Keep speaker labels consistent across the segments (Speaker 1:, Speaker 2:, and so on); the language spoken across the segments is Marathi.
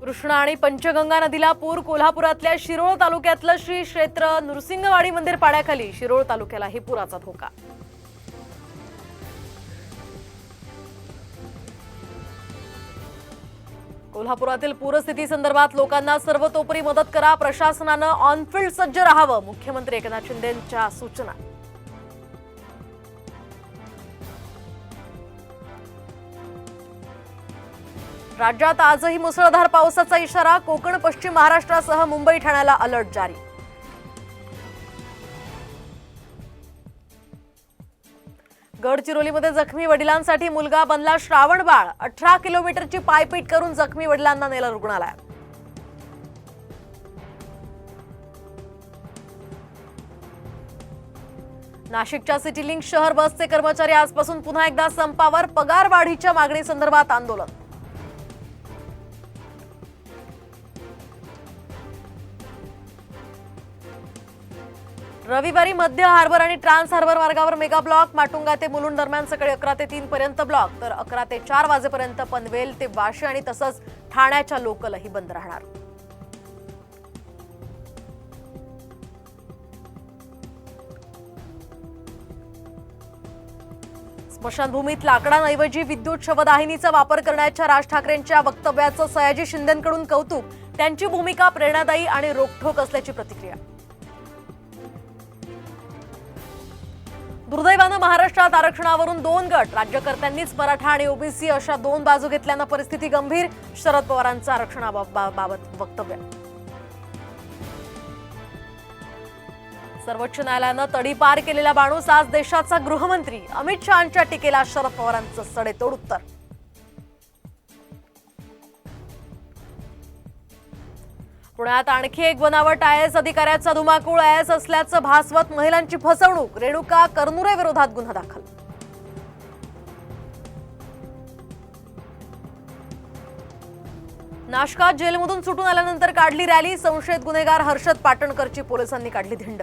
Speaker 1: कृष्णा आणि पंचगंगा नदीला पूर. कोल्हापुरातल्या शिरोळ तालुक्यातलं श्री क्षेत्र नृसिंहवाडी मंदिर पाण्याखाली. शिरोळ तालुक्यालाही पुराचा धोका. कोल्हापुरातील पूरस्थिती संदर्भात लोकांना सर्वतोपरी मदत करा. प्रशासनानं ऑनफिल्ड सज्ज राहावं. मुख्यमंत्री एकनाथ शिंदेंच्या सूचना. राज्यात आजही मुसळधार पावसाचा इशारा. कोकण, पश्चिम महाराष्ट्रासह मुंबई, ठाण्याला अलर्ट जारी. गडचिरोलीमध्ये जखमी वडिलांसाठी मुलगा बनला श्रावण बाळ. 18 किलोमीटरची पायपीट करून जखमी वडिलांना नेलं रुग्णालयात. नाशिकच्या सिटी लिंक शहर बसचे कर्मचारी आजपासून पुन्हा एकदा संपावर. पगार वाढीच्या मागणीसंदर्भात आंदोलन. रविवारी मध्य हार्बर आणि ट्रान्स हार्बर मार्गावर मेगा ब्लॉक. माटुंगा ते मुलुंड दरम्यान सकाळी 11 ते 3 पर्यंत ब्लॉक, तर 11 ते 4 वाजेपर्यंत पनवेल ते वाशी आणि तसंच ठाण्याच्या लोकलही बंद राहणार. स्मशानभूमीत लाकडांऐवजी विद्युत शवदाहिनीचा वापर करण्याच्या राज ठाकरेंच्या वक्तव्याचं सयाजी शिंदेंकडून कौतुक. त्यांची भूमिका प्रेरणादायी आणि रोखठोक असल्याची प्रतिक्रिया. दुर्दैवानं महाराष्ट्रात आरक्षणावरून 2 गट. राज्यकर्त्यांनीच मराठा आणि ओबीसी अशा 2 बाजू घेतल्यानं परिस्थिती गंभीर. शरद पवारांचं आरक्षणाबाबत वक्तव्य. सर्वोच्च न्यायालयानं तडीपार केलेला माणूस आज देशाचा गृहमंत्री. अमित शहांच्या टीकेला शरद पवारांचं सडेतोड उत्तर. पुण्यात आणखी एक बनावट आयएस अधिकाऱ्याचा धुमाकूळ. आयएस असल्याचं भासवत महिलांची फसवणूक. रेणुका करनुरे विरोधात गुन्हा दाखल. नाशकात जेलमधून सुटून आल्यानंतर काढली रॅली. संशयित गुन्हेगार हर्षद पाटणकरची पोलिसांनी काढली धिंड.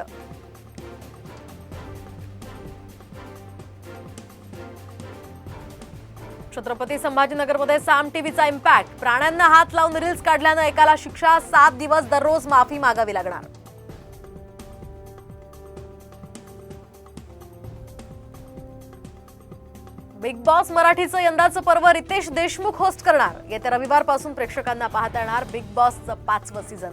Speaker 1: छत्रपती संभाजीनगरमध्ये साम टीव्हीचा इम्पॅक्ट. प्राण्यांना हात लावून रील्स काढल्यानं एकाला शिक्षा. 7 दिवस दररोज माफी मागावी लागणार. बिग बॉस मराठीचं यंदाचं पर्व रितेश देशमुख होस्ट करणार. येत्या रविवारपासून प्रेक्षकांना पाहता येणार बिग बॉसचं 5वं सीझन.